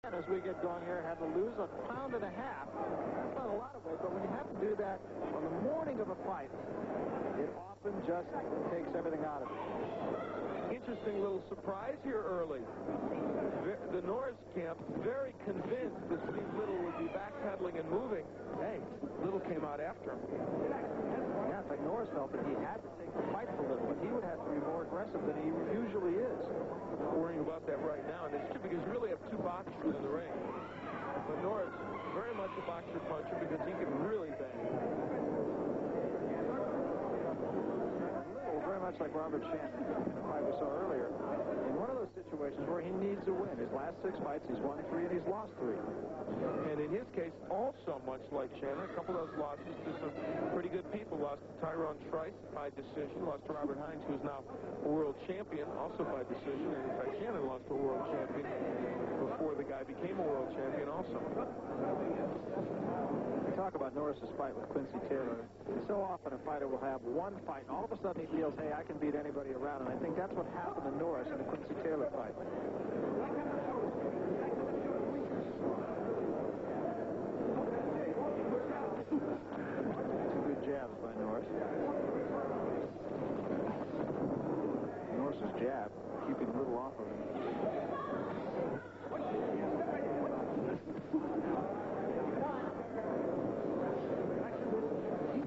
And as we get going here, had to lose 1.5 pounds. That's not a lot of weight, but when you have to do that on the morning of a fight, it often just takes everything out of it. Interesting little surprise here early. The Norris camp very convinced that Steve Little would be backpedaling and moving. Hey, Little came out after him. Yeah, in fact, Norris felt that he had to take the fight for Little, and he would have to be more aggressive than he usually is. I'm worrying about that right now, and it's true because you really have two boxers in the ring. But Norris, very much a boxer-puncher because he can really bang. Little, very much like Robert Shannon in the fight we saw earlier, in one of those situations where he needs a win. His last 6 fights, he's won 3 and he's lost 3. And in his case, also much like Shannon, a couple of those losses to some pretty good people. Lost to Tyrone Trice by decision. Lost to Robert Hines, who's now a world champion, also by decision. And in fact, Shannon lost to a world champion before the guy became a world champion also. We talk about Norris's fight with Quincy Taylor. So often a fighter will have one fight, and all of a sudden he feels, hey, I can beat anybody around. And I think that's what happened to Norris in the Quincy Taylor fight. Good jabs by Norris. Norris's jab keeping Little off of him.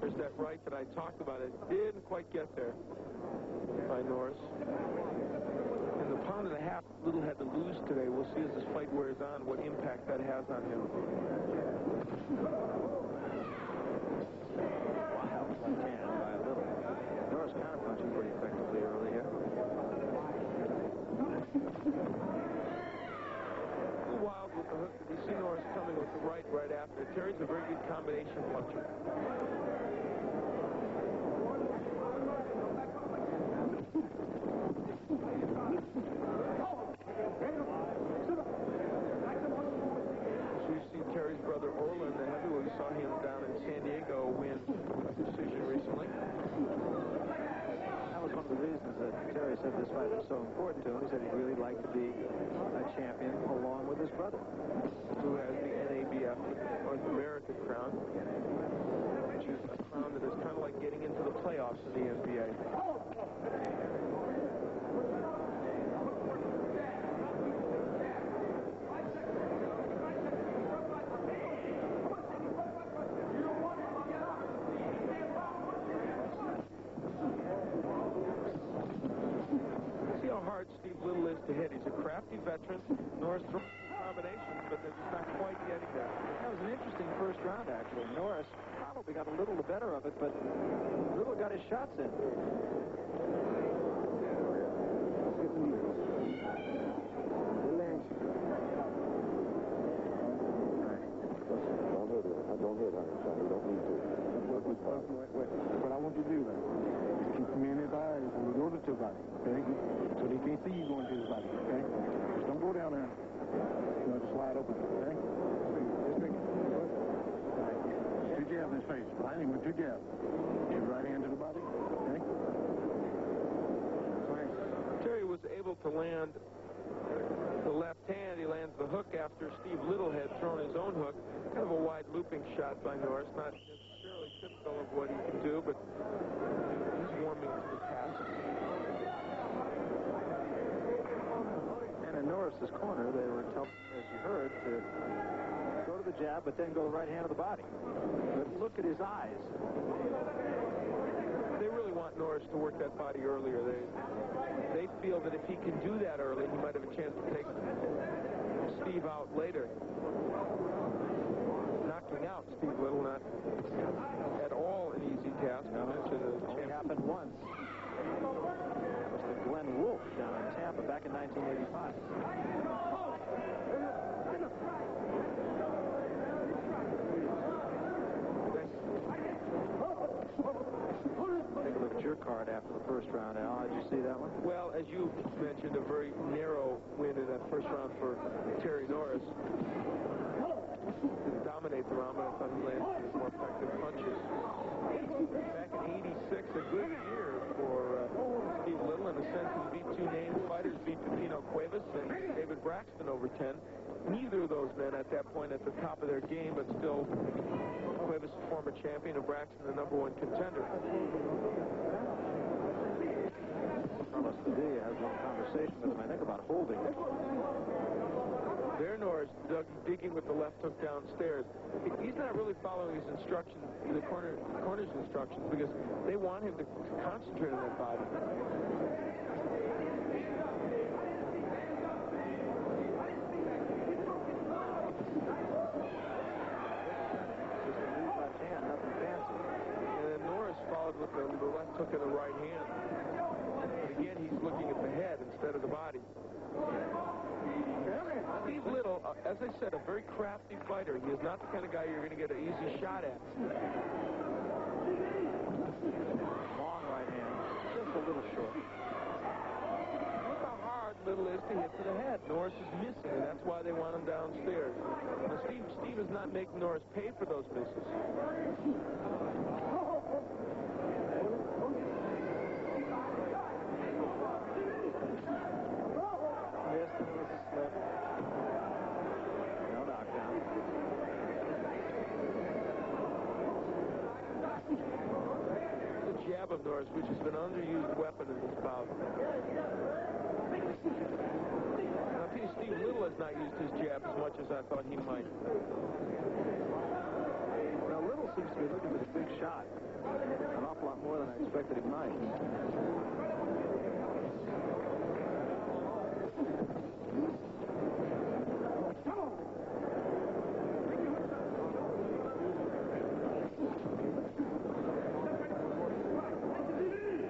There's that right that I talked about. It didn't quite get there by Norris. And the 1.5 pounds Little had to lose today. We'll see as this fight wears on what impact that has on him. Wild left hand by Little. Norris counterpunching pretty effectively early here. Wild with the hook. You see Norris coming with the right after. Terry's a very good combination puncher. So you see Terry's brother Orland, the heavyweight. We saw him down in San Diego win a decision recently. That was one of the reasons that Terry said this fight was so important to him. He said he'd really like to be a champion along with his brother, who has the NABF North America crown, which is a crown that is kind of like getting into the playoffs in the NBA. See how hard Steve Little is to hit. He's a crafty veteran. Norris throws combinations, but they're just not quite getting there. That was an interesting first round, actually. Norris probably got a little the better of it, but Little got his shots in. Don't hit, honey, son. You don't need to. What I want you to do, man, is keep him in his eyes and we go to his body, okay? So they can't see you going to his body, okay? Just don't go down there. You know, just slide open, okay? Just 2 jabs in his face. Blind him with 2 jabs. Give the right hand to the body, okay? Terry was able to land the left hand. He lands the hook after Steve Little had thrown his own hook. Kind of a wide looping shot by Norris. Not necessarily typical of what he can do, but he's warming to the task. And in Norris's corner, they were telling, as you heard, to go to the jab, but then go right hand to the body. But look at his eyes. They really want Norris to work that body earlier. They feel that if he can do that early, he might have a chance to take Steve out later. Knocking out Steve Little, not at all an easy task. No, it only happened once. It was the Glenn Wolfe down in Tampa back in 1985. Take a look at your card after the first round, Al. Did you see that one? Well, as you mentioned, a very narrow win in that first round for Terry Norris. Didn't dominate the round, but I thought he landed his more effective punches. Back in '86, a good year for Steve Little in the sense he beat 2 named fighters, beat Pepino Cuevas and David Braxton over 10. neither of those men at that point at the top of their game, but still, Cuevas, a former champion, and Braxton, the #1 contender. Carlos Padilla has one conversation with him, I think, about holding. There, Norris digging with the left hook downstairs. He's not really following his instructions, the corner's instructions, because they want him to concentrate on that body. Nothing fancy. And then Norris followed with the left hook in the right hand. But again, he's looking at the head instead of the body. Steve Little, as I said, a very crafty fighter. He is not the kind of guy you're going to get an easy shot at. Long right hand, just a little short. Look how hard Little is to hit to the head. Norris is missing, and that's why they want him downstairs. Now, Steve is not making Norris pay for those misses. Missed, and it was a slip. No knockdown. The jab of Norris, which has been an underused weapon in this bout. Now, Steve Little has not used his jab as much as I thought he might. Well, Little seems to be looking for the big shot. An awful lot more than I expected he might.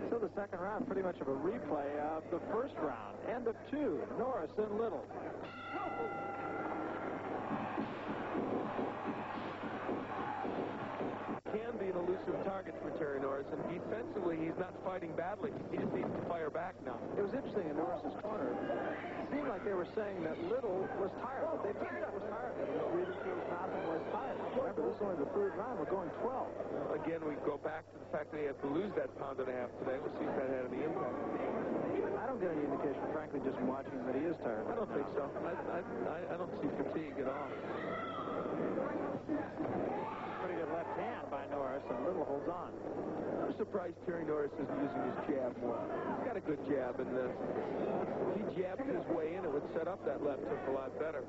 So the second round, pretty much of a replay of the first round. End of 2, Norris and Little. Can be an elusive target for Terry Norris, and defensively he's not fighting badly. He just needs to fire back now. It was interesting in Norris's corner. It seemed like they were saying that Little was tired, but they didn't say was tired. He was breathing through his mouth and was tired. Remember, this is only the third round. We're going 12. Again, we go back to the fact that he had to lose that £1.5 pounds today. We'll see if that had any impact. I don't get any indication, frankly, just from watching that he is tired. I don't think so. I don't see fatigue at all. Pretty good left hand by Norris, and Little holds on. I'm surprised Terry Norris isn't using his jab more. He's got a good jab, and if he jabbed his way in, it would set up that left hook a lot better.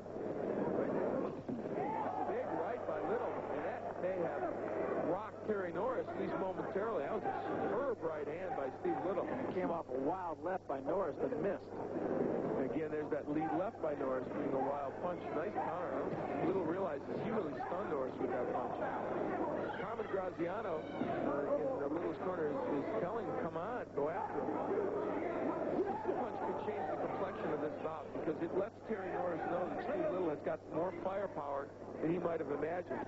Big right by Little, and that may have rocked Terry Norris, at least momentarily. That was a superb right hand by Steve Little. It came off a wild left by Norris that missed. Again, there's that lead left by Norris being a wild punch. Nice counter. Little realizes he really stunned Norris with that punch. Carmen Graziano in Little's corner is telling him, come on, go after him. This punch could change the complexion of this bout because it lets Terry Norris know that Steve Little has got more firepower than he might have imagined.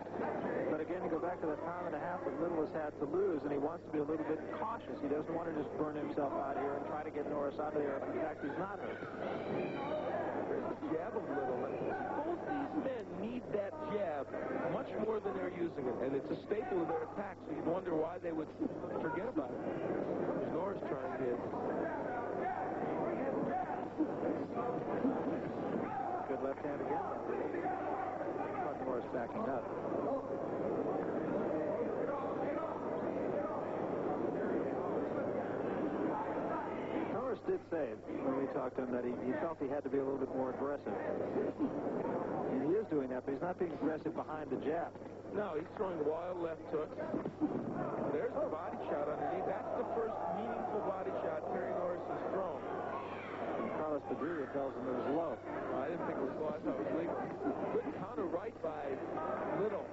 But again, you go back to that £1.5 pounds that Little has had to lose, and he wants to be a little bit cautious. He doesn't want to just burn himself out here and try to get Norris out of there. In fact, he's not hurt. There's the jab of Little. Both these men need that jab much more than they're using it, and it's a staple of their attack, so you'd wonder why they would forget about it. There's Norris trying his. Good left hand again. Caught Norris backing up. Norris did say when we talked to him that he felt he had to be a little bit more aggressive. And he is doing that, but he's not being aggressive behind the jab. No, he's throwing wild left hooks. There's the body shot underneath. That's the first meaningful body shot Terry Norris has thrown. And Carlos Padilla tells him it was low. I didn't think it was low. I thought it was legal. Good counter right by Little.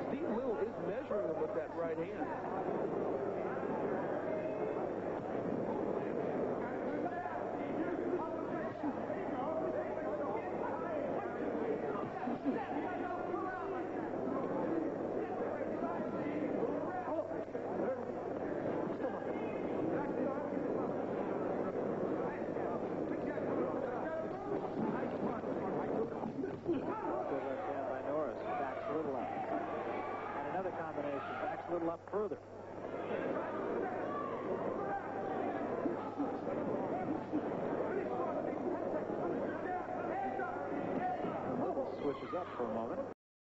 Steve Little is measuring him with that right hand. A little up further. finishes up for a moment.